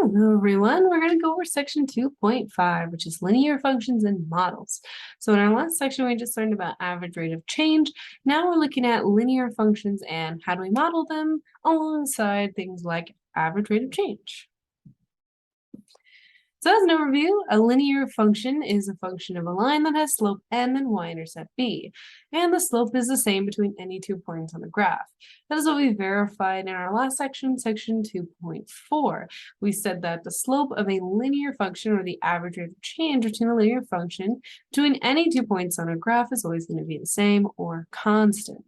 Hello everyone, we're going to go over section 2.5, which is linear functions and models. So in our last section, we just learned about average rate of change. Now we're looking at linear functions and how do we model them alongside things like average rate of change. So as an overview, a linear function is a function of a line that has slope m and y-intercept b, and the slope is the same between any 2 points on the graph. That is what we verified in our last section, section 2.4. We said that the slope of a linear function, or the average rate of change between a linear function between any 2 points on a graph, is always going to be the same or constant.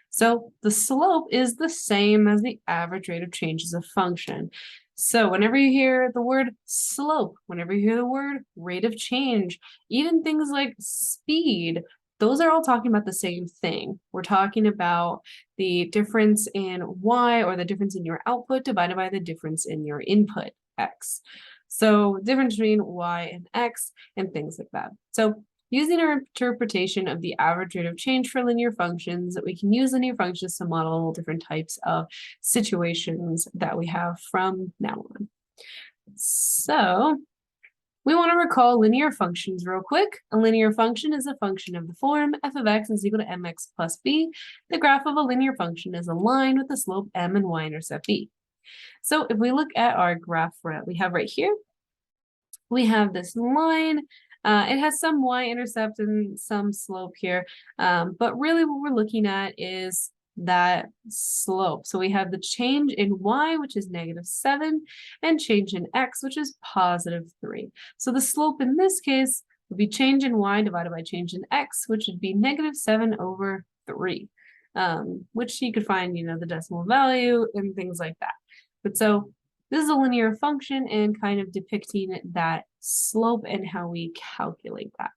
So the slope is the same as the average rate of change as a function. So whenever you hear the word slope, whenever you hear the word rate of change, even things like speed, those are all talking about the same thing. We're talking about the difference in y, or the difference in your output divided by the difference in your input, x. So difference between y and x and things like that. So using our interpretation of the average rate of change for linear functions, we can use linear functions to model different types of situations that we have from now on. So we want to recall linear functions real quick. A linear function is a function of the form f of x is equal to mx plus b. The graph of a linear function is a line with the slope m and y-intercept b. So if we look at our graph we have right here, we have this line. It has some y-intercept and some slope here, but really what we're looking at is that slope. So we have the change in y, which is -7, and change in x, which is +3. So the slope in this case would be change in y divided by change in x, which would be -7/3, which you could find, the decimal value and things like that. But so this is a linear function and kind of depicting that slope and how we calculate that.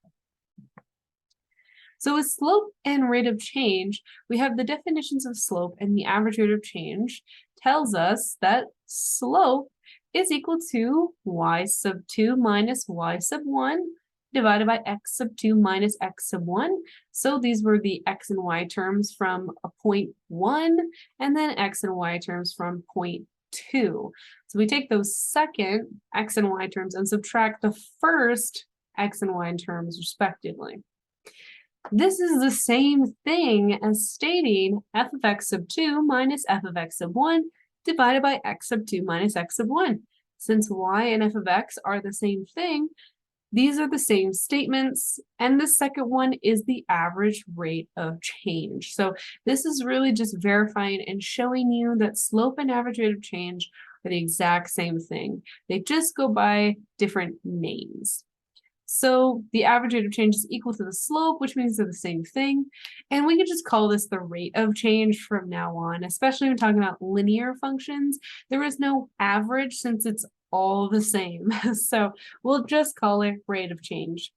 So with slope and rate of change, we have the definitions of slope, and the average rate of change tells us that slope is equal to y sub 2 minus y sub 1 divided by x sub 2 minus x sub 1. So these were the x and y terms from a point 1, and then x and y terms from point 2. So we take those second x and y terms and subtract the first x and y terms respectively. This is the same thing as stating f of x sub 2 minus f of x sub 1 divided by x sub 2 minus x sub 1. Since y and f of x are the same thing, these are the same statements, and the second one is the average rate of change. So this is really just verifying and showing you that slope and average rate of change are the exact same thing. They just go by different names. So the average rate of change is equal to the slope, which means they're the same thing. And we can just call this the rate of change from now on, especially when talking about linear functions. There is no average since it's all the same. So we'll just call it rate of change.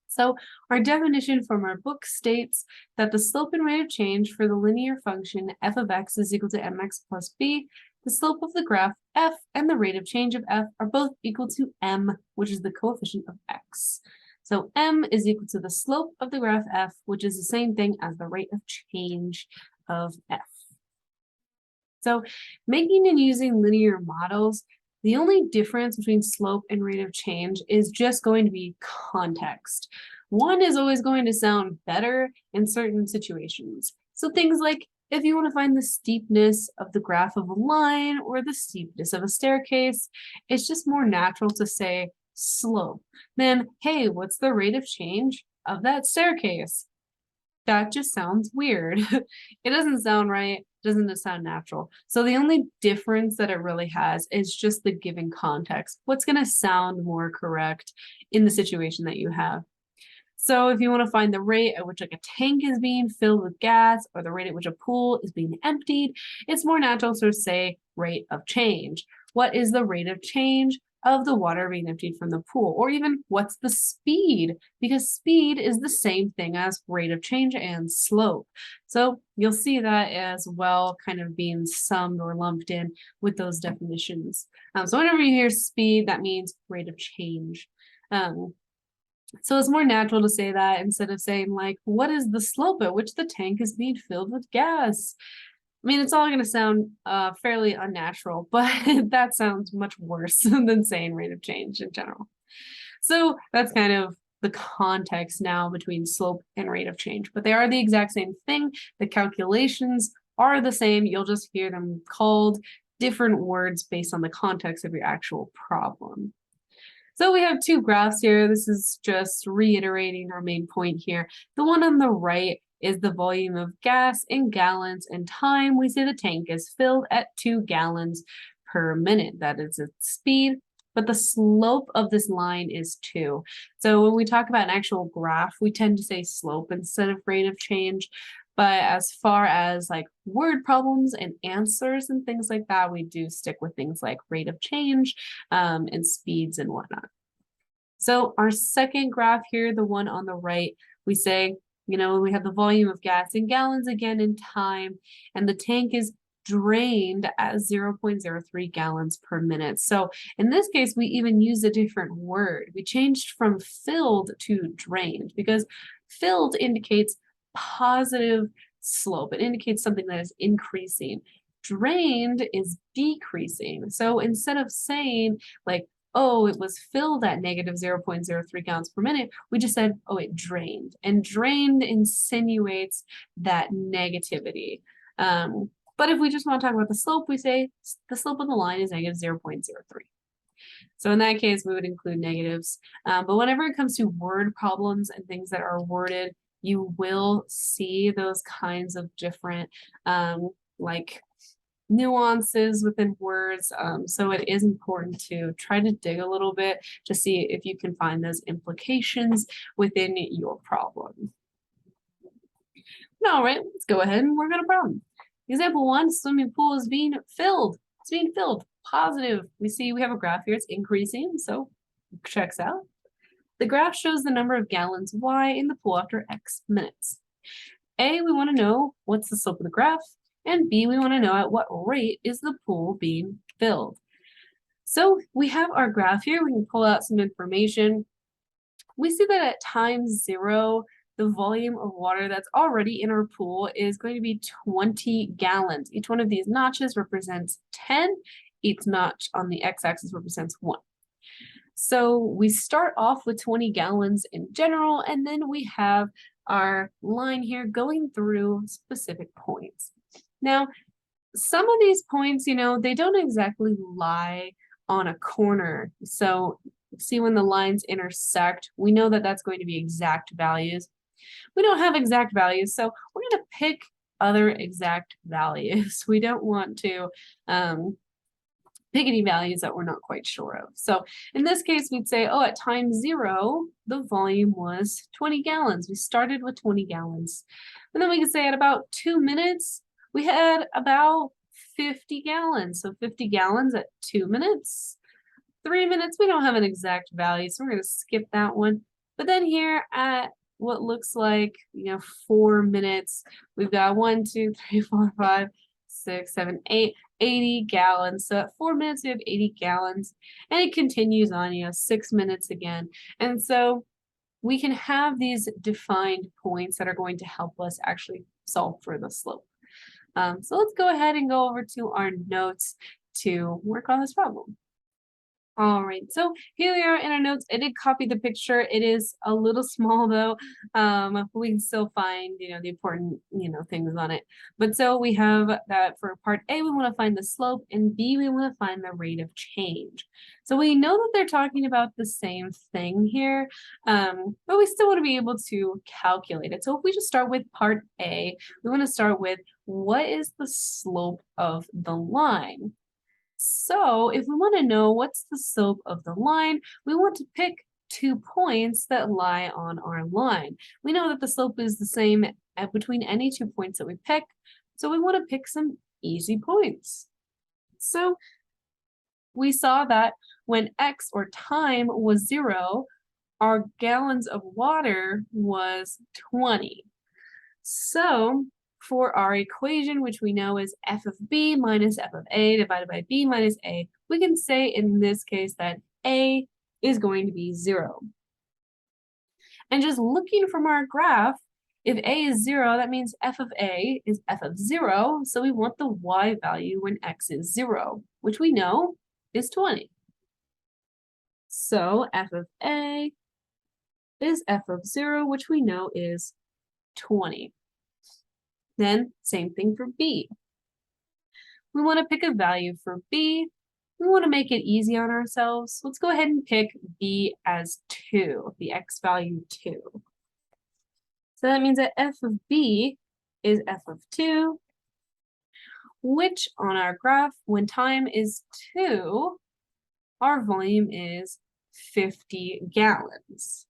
So our definition from our book states that the slope and rate of change for the linear function f of x is equal to mx plus b. The slope of the graph f and the rate of change of f are both equal to m, which is the coefficient of x. So m is equal to the slope of the graph f, which is the same thing as the rate of change of f. So making and using linear models, the only difference between slope and rate of change is just going to be context. One is always going to sound better in certain situations. So things like if you want to find the steepness of the graph of a line or the steepness of a staircase, it's just more natural to say slope than, hey, what's the rate of change of that staircase? That just sounds weird. It doesn't sound right. Doesn't it sound natural? So the only difference that it really has is just the given context. What's going to sound more correct in the situation that you have? So if you want to find the rate at which like a tank is being filled with gas, or the rate at which a pool is being emptied, it's more natural to say rate of change. What is the rate of change of the water being emptied from the pool? Or even what's the speed? Because speed is the same thing as rate of change and slope. So you'll see that as well kind of being summed or lumped in with those definitions. So whenever you hear speed, that means rate of change. So it's more natural to say that instead of saying like, what is the slope at which the tank is being filled with gas? I mean, it's all going to sound fairly unnatural, but that sounds much worse than saying rate of change in general. So that's kind of the context now between slope and rate of change, but they are the exact same thing. The calculations are the same. You'll just hear them called different words based on the context of your actual problem. So we have two graphs here. This is just reiterating our main point here. The one on the right is the volume of gas in gallons and time. We say the tank is filled at 2 gallons per minute. That is its speed, but the slope of this line is 2. So when we talk about an actual graph, we tend to say slope instead of rate of change. But as far as like word problems and answers and things like that, we do stick with things like rate of change and speeds and whatnot. So our second graph here, the one on the right, we say, you know, we have the volume of gas in gallons again in time, and the tank is drained at 0.03 gallons per minute. So in this case, we even use a different word. We changed from filled to drained because filled indicates positive slope. It indicates something that is increasing. Drained is decreasing. So instead of saying like, oh, it was filled at negative 0.03 gallons per minute, we just said, oh, it drained. And drained insinuates that negativity. But if we just want to talk about the slope, we say the slope of the line is negative 0.03. So in that case, we would include negatives. But whenever it comes to word problems and things that are worded, you will see those kinds of different like nuances within words. So it is important to try to dig a little bit to see if you can find those implications within your problem. All right, let's go ahead and work on a problem. Example 1, swimming pool is being filled. It's being filled. Positive. We see we have a graph here. It's increasing, so checks out. The graph shows the number of gallons Y in the pool after X minutes. A, we want to know what's the slope of the graph, and B, we want to know at what rate is the pool being filled. So we have our graph here. We can pull out some information. We see that at time 0, the volume of water that's already in our pool is going to be 20 gallons. Each one of these notches represents 10. Each notch on the x-axis represents 1. So we start off with 20 gallons in general, and then we have our line here going through specific points. Now, some of these points, you know, they don't exactly lie on a corner. So see when the lines intersect, we know that that's going to be exact values. We don't have exact values, so we're going to pick other exact values. We don't want to pick any values that we're not quite sure of. So in this case, we'd say, oh, at time 0, the volume was 20 gallons. We started with 20 gallons. And then we can say at about 2 minutes, we had about 50 gallons. So 50 gallons at 2 minutes. 3 minutes, we don't have an exact value, so we're going to skip that one. But then here at what looks like, 4 minutes, we've got 1, 2, 3, 4, 5, 6, 7, 8, 80 gallons. So at 4 minutes, we have 80 gallons. And it continues on, 6 minutes again. And so we can have these defined points that are going to help us actually solve for the slope. So let's go ahead and go over to our notes to work on this problem. All right, so here we are in our notes. I did copy the picture. It is a little small though. We can still find, the important, things on it. But so we have that for part A, we want to find the slope, and B, we want to find the rate of change. So we know that they're talking about the same thing here, but we still want to be able to calculate it. So if we just start with part A, we want to start with what is the slope of the line? So if we want to know what's the slope of the line, we want to pick 2 points that lie on our line. We know that the slope is the same between any 2 points that we pick, so we want to pick some easy points. So we saw that when x, or time, was 0, our gallons of water was 20. So for our equation, which we know is f of b minus f of a divided by b minus a, we can say in this case that a is going to be 0. And just looking from our graph, If a is 0, that means f of a is f of 0, so we want the y value when x is 0, which we know is 20. So f of a is f of 0, which we know is 20. Then same thing for b. We want to pick a value for b. We want to make it easy on ourselves. Let's go ahead and pick b as 2, the x value 2. So that means that f of b is f of 2, which on our graph, when time is 2, our volume is 50 gallons.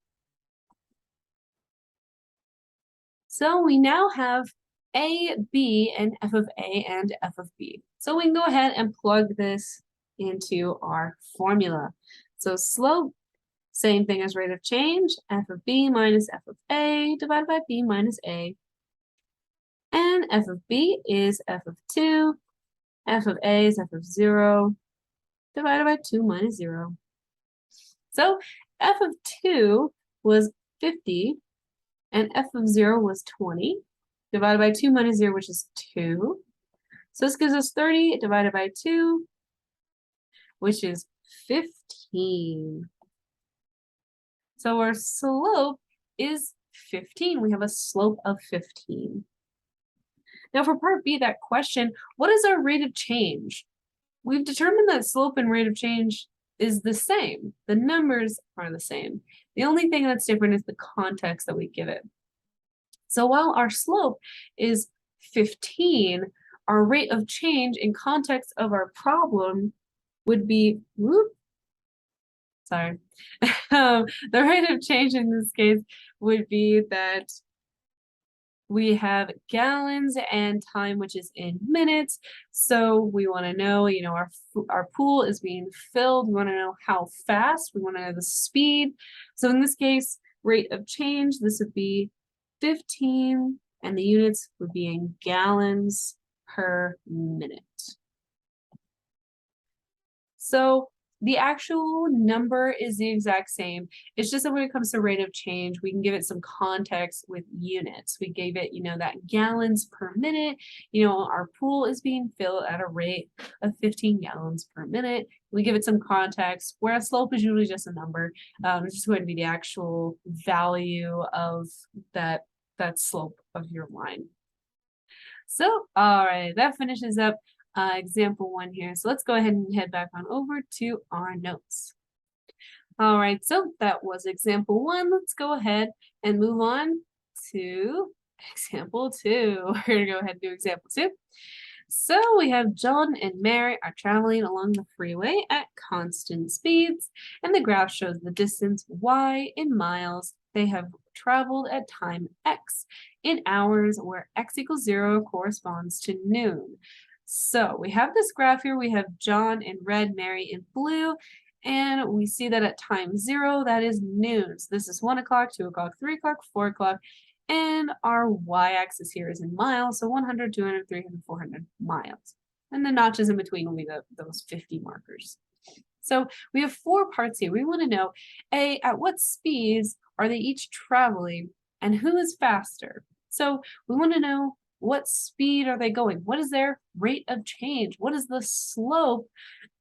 So we now have a, b, and f of a and f of b. So we can go ahead and plug this into our formula. So slope, same thing as rate of change, f of b minus f of a divided by b minus a. And f of b is f of 2, f of a is f of 0, divided by 2 minus 0. So f of 2 was 50, and f of 0 was 20, divided by 2 minus 0, which is 2. So this gives us 30 divided by 2, which is 15. So our slope is 15. We have a slope of 15. Now for part B, that question, what is our rate of change? We've determined that slope and rate of change is the same. The numbers are the same. The only thing that's different is the context that we give it. So while our slope is 15, our rate of change in context of our problem would be, the rate of change in this case would be that we have gallons and time, which is in minutes. So we want to know, our pool is being filled. We want to know how fast. We want to know the speed. So in this case, rate of change, this would be 15, and the units would be in gallons per minute. So the actual number is the exact same. It's just that when it comes to rate of change, we can give it some context with units. We gave it, that gallons per minute. Our pool is being filled at a rate of 15 gallons per minute. We give it some context, whereas slope is usually just a number. It's just going to be the actual value of that slope of your line. So, all right, that finishes up example 1 here. So let's go ahead and head back on over to our notes. All right, so that was example 1. Let's go ahead and move on to example 2. We're gonna go ahead and do example 2. So we have John and Mary are traveling along the freeway at constant speeds, and the graph shows the distance y in miles they have traveled at time x in hours, where x equals 0 corresponds to noon. So we have this graph here. We have John in red, Mary in blue, and we see that at time 0, that is noon. So this is 1 o'clock, 2 o'clock, 3 o'clock, 4 o'clock, and our y-axis here is in miles, so 100, 200, 300, 400 miles. And the notches in between will be those 50 markers. So we have 4 parts here. We want to know, A, at what speeds are they each traveling, and who is faster? So we want to know, what speed are they going? What is their rate of change? What is the slope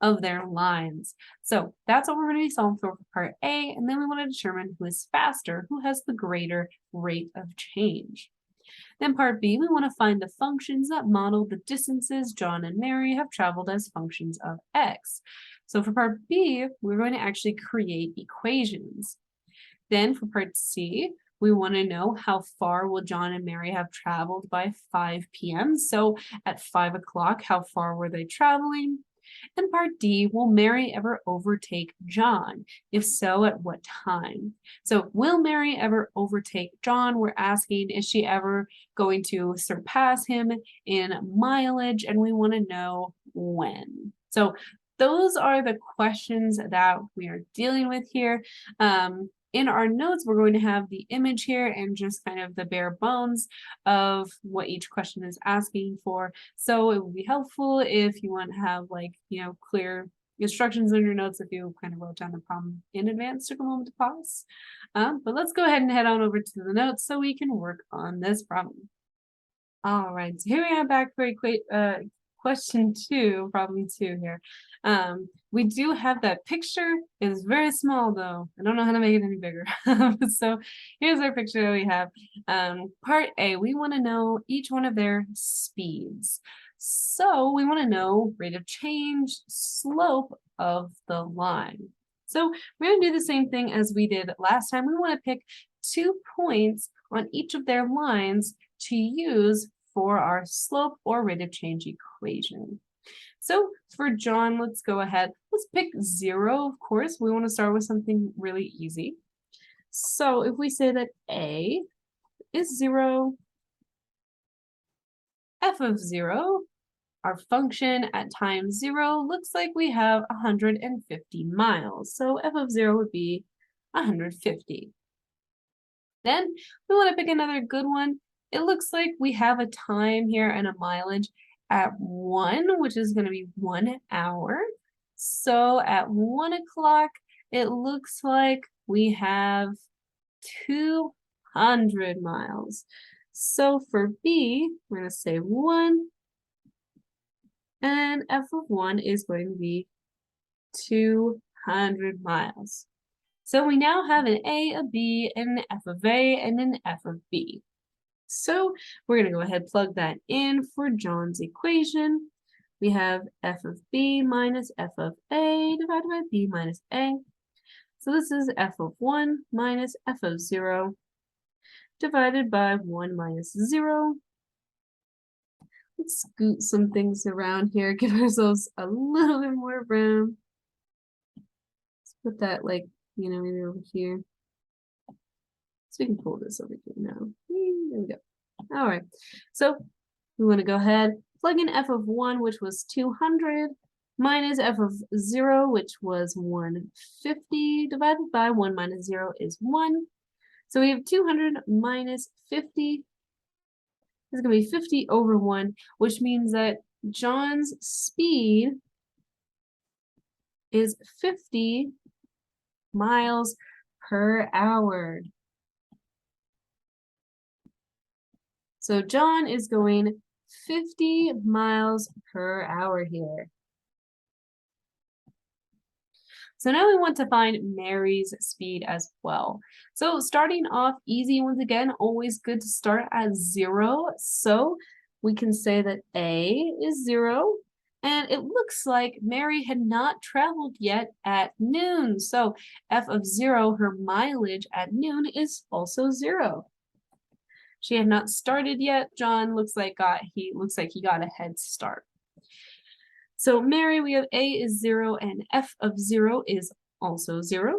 of their lines? So that's what we're going to be solving for part A, and then we want to determine who is faster, who has the greater rate of change. Then part B, we want to find the functions that model the distances John and Mary have traveled as functions of x. So for part B, we're going to actually create equations. Then for part C, we want to know how far will John and Mary have traveled by 5 p.m. So at 5 o'clock, how far were they traveling? And part D, will Mary ever overtake John? If so, at what time? So will Mary ever overtake John? We're asking, is she ever going to surpass him in mileage? And we want to know when. So those are the questions that we are dealing with here. In our notes, we're going to have the image here and just kind of the bare bones of what each question is asking for. So it would be helpful if you want to have clear instructions in your notes if you kind of wrote down the problem in advance. Took a moment to pause. But let's go ahead and head on over to the notes so we can work on this problem. All right, so here we are back for question 2, problem 2 here. We do have that picture. It is very small though. I don't know how to make it any bigger. So here's our picture that we have. Part A, we want to know each one of their speeds. So we want to know rate of change, slope of the line. So we're going to do the same thing as we did last time. We want to pick 2 points on each of their lines to use for our slope or rate of change equation. So for John, let's go ahead. Let's pick 0, of course. We want to start with something really easy. So if we say that A is 0, f of 0, our function at time 0 looks like we have 150 miles. So f of 0 would be 150. Then we want to pick another good one. It looks like we have a time here and a mileage at 1, which is going to be 1 hour. So at 1 o'clock, it looks like we have 200 miles. So for B, we're going to say 1, and f of 1 is going to be 200 miles. So we now have an A, a B, and an f of A, and an f of B. So we're going to go ahead and plug that in for John's equation. We have f of B minus f of A divided by B minus A. So this is f of 1 minus f of 0 divided by 1 minus 0. Let's scoot some things around here, give ourselves a little bit more room. Let's put that like, maybe over here. So we can pull this over here now. There we go. All right. So we want to go ahead, plug in f of 1, which was 200, minus f of 0, which was 150, divided by 1 minus 0 is 1. So we have 200 minus 50. This is going to be 50 over 1, which means that John's speed is 50 miles per hour. So John is going 50 miles per hour here. So now we want to find Mary's speed as well. So starting off easy once again, always good to start at 0. So we can say that A is 0. And it looks like Mary had not traveled yet at noon. So f of 0, her mileage at noon is also 0. She had not started yet. John looks like he got a head start. So Mary, we have A is 0 and f of 0 is also 0.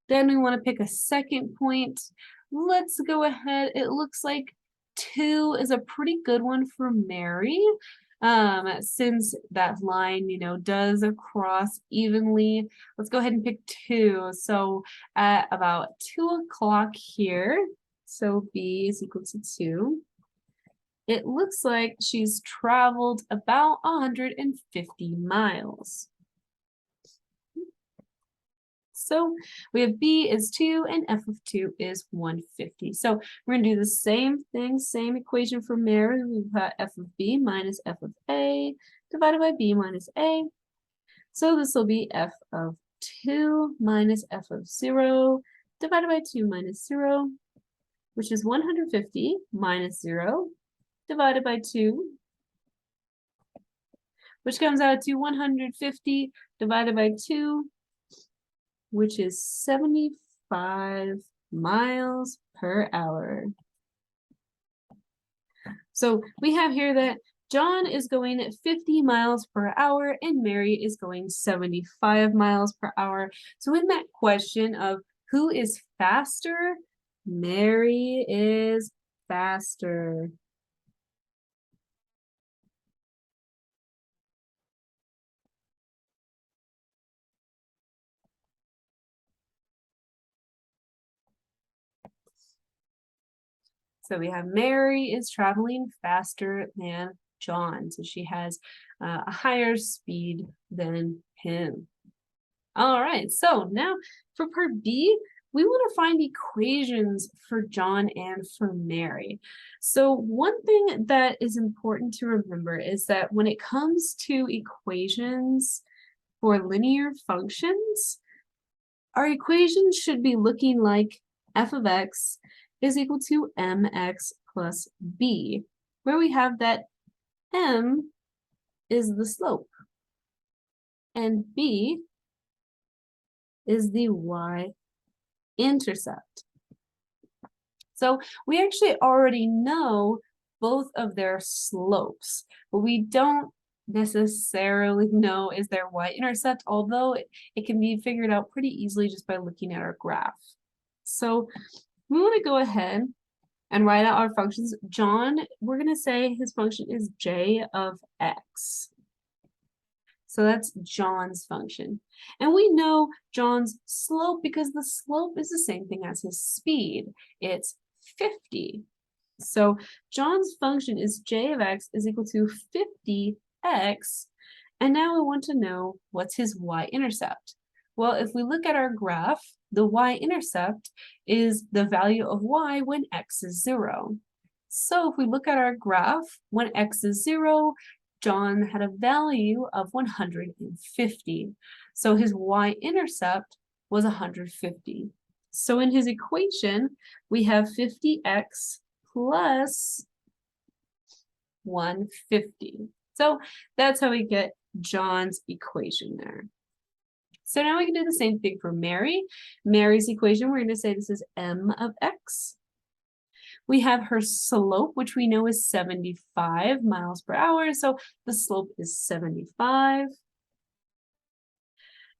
Then we want to pick a second point. Let's go ahead. It looks like 2 is a pretty good one for Mary. Since that line, does cross evenly. Let's go ahead and pick 2. So at about 2 o'clock here, so B is equal to 2. It looks like she's traveled about 150 miles. So we have B is 2 and f of 2 is 150. So we're going to do the same thing, same equation for Mary. We've got f of B minus f of A divided by B minus A. So this will be f of 2 minus f of 0 divided by 2 minus 0, which is 150 minus 0 divided by 2, which comes out to 150 divided by 2, which is 75 miles per hour. So we have here that John is going 50 miles per hour and Mary is going 75 miles per hour. So in that question of who is faster, Mary is faster. So we have Mary is traveling faster than John. So she has a higher speed than him. All right, so now for part B, we want to find equations for John and for Mary. So one thing that is important to remember is that when it comes to equations for linear functions, our equations should be looking like f of x is equal to mx plus b, where we have that m is the slope and b is the y-intercept. So we actually already know both of their slopes, but we don't necessarily know is their y-intercept, although it can be figured out pretty easily just by looking at our graph. So we want to go ahead and write out our functions. John, we're going to say his function is j of x. So that's John's function. And we know John's slope because the slope is the same thing as his speed. It's 50. So John's function is j of x is equal to 50x. And now we want to know what's his y-intercept. Well, if we look at our graph, the y-intercept is the value of y when x is 0. So if we look at our graph, when x is 0, John had a value of 150. So his y-intercept was 150. So in his equation, we have 50x plus 150. So that's how we get John's equation there. So now we can do the same thing for Mary. Mary's equation, we're going to say this is m of x. We have her slope, which we know is 75 miles per hour. So the slope is 75.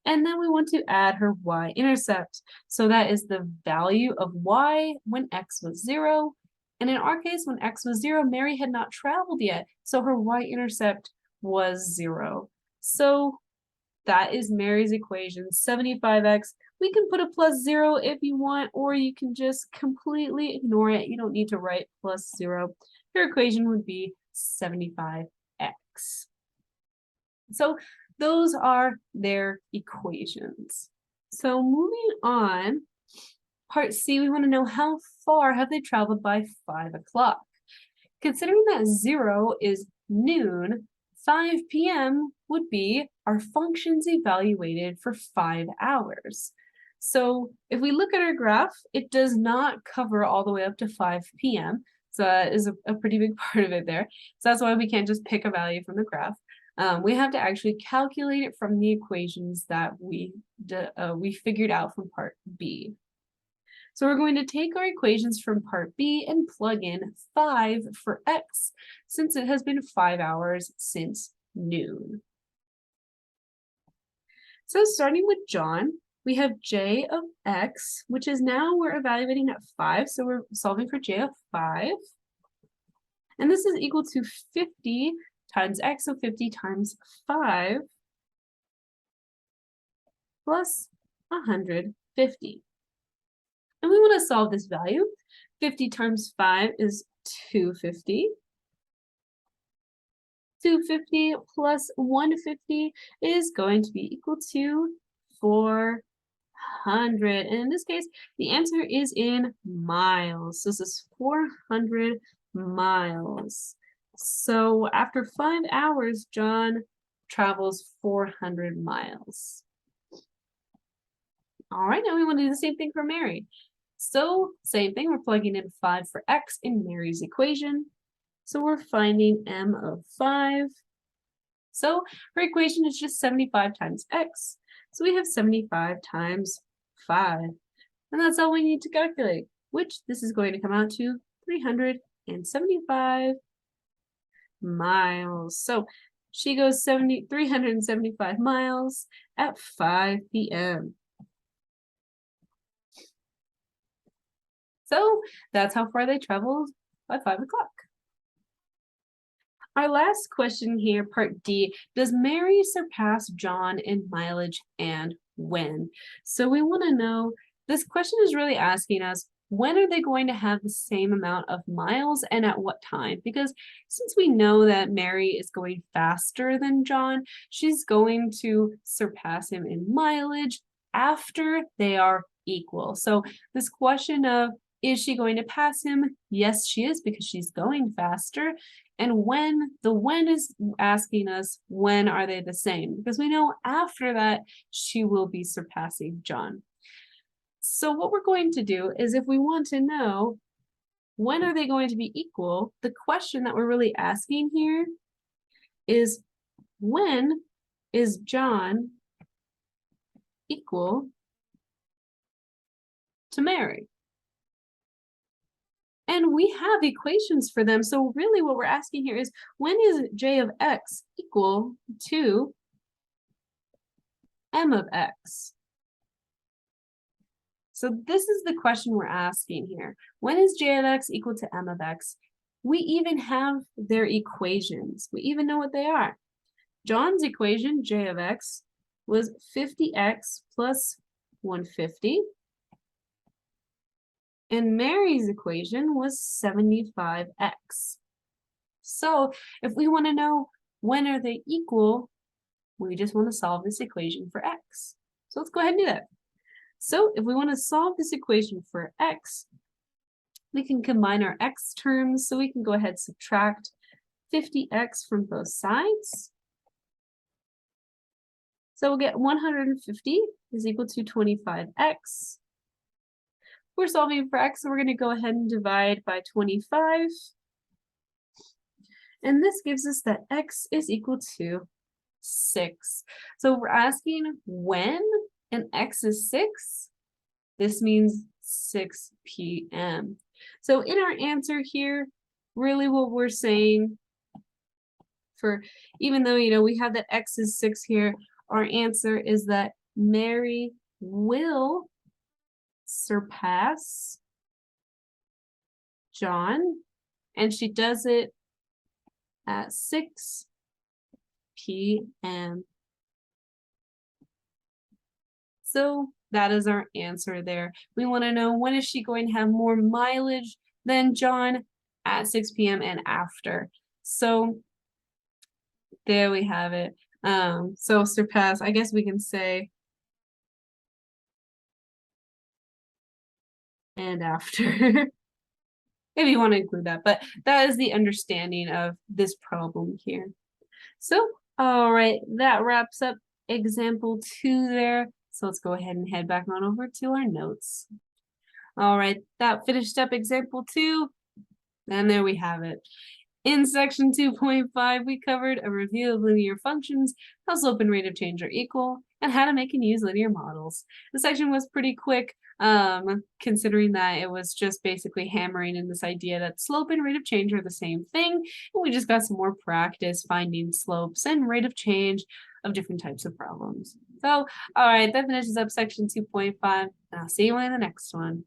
And then we want to add her y-intercept. So that is the value of y when x was 0. And in our case, when x was 0, Mary had not traveled yet. So her y-intercept was 0. So that is Mary's equation, 75x. We can put a plus 0 if you want, or you can just completely ignore it. You don't need to write plus 0. Your equation would be 75x. So those are their equations. So moving on, part C, we want to know how far have they traveled by 5 o'clock. Considering that 0 is noon, 5 p.m. would be our functions evaluated for 5 hours. So if we look at our graph, it does not cover all the way up to 5 p.m. So that is a pretty big part of it there. So that's why we can't just pick a value from the graph. We have to actually calculate it from the equations that we figured out from part B. So we're going to take our equations from part B and plug in 5 for x, since it has been 5 hours since noon. So starting with John, we have j of x, which is now we're evaluating at 5, so we're solving for j of 5. And this is equal to 50 times x, so 50 times 5 plus 150. And we want to solve this value. 50 times 5 is 250. 250 plus 150 is going to be equal to 400. And in this case, the answer is in miles. So this is 400 miles. So after 5 hours, John travels 400 miles. All right, now we want to do the same thing for Mary. So same thing, we're plugging in 5 for x in Mary's equation. So we're finding m of 5. So her equation is just 75 times x. So we have 75 times 5. And that's all we need to calculate, which this is going to come out to 375 miles. So she goes 375 miles at 5 p.m. So that's how far they traveled by 5 o'clock. Our last question here, part D, does Mary surpass John in mileage and when? So we want to know, this question is really asking us, when are they going to have the same amount of miles and at what time? Because since we know that Mary is going faster than John, she's going to surpass him in mileage after they are equal. So this question of, is she going to pass him? Yes, she is, because she's going faster. And when is asking us, when are they the same? Because we know after that, she will be surpassing John. So what we're going to do is, if we want to know when are they going to be equal, the question that we're really asking here is, when is John equal to Mary? And we have equations for them. So really what we're asking here is, when is j of x equal to m of x? So this is the question we're asking here. When is j of x equal to m of x? We even have their equations. We even know what they are. John's equation, j of x, was 50x plus 150. And Mary's equation was 75x. So if we want to know when are they equal, we just want to solve this equation for x. So let's go ahead and do that. So if we want to solve this equation for x, we can combine our x terms. So we can go ahead and subtract 50x from both sides. So we'll get 150 is equal to 25x. We're solving for x, so we're going to go ahead and divide by 25. And this gives us that x is equal to 6. So we're asking when, and x is 6. This means 6 p.m. So in our answer here, really what we're saying, for even though, we have that x is 6 here, our answer is that Mary will surpass John, and she does it at 6 p.m. So that is our answer there. We want to know, when is she going to have more mileage than John? At 6 p.m. and after. So there we have it. So surpass, I guess we can say, and after. If you want to include that, but that is the understanding of this problem here. So, all right, that wraps up example 2 there. So let's go ahead and head back on over to our notes. All right, that finished up example 2, and there we have it. In section 2.5, we covered a review of linear functions, how slope and rate of change are equal, and how to make and use linear models. The section was pretty quick, considering that it was just basically hammering in this idea that slope and rate of change are the same thing, and we just got some more practice finding slopes and rate of change of different types of problems. So, all right, that finishes up section 2.5, and I'll see you in the next one.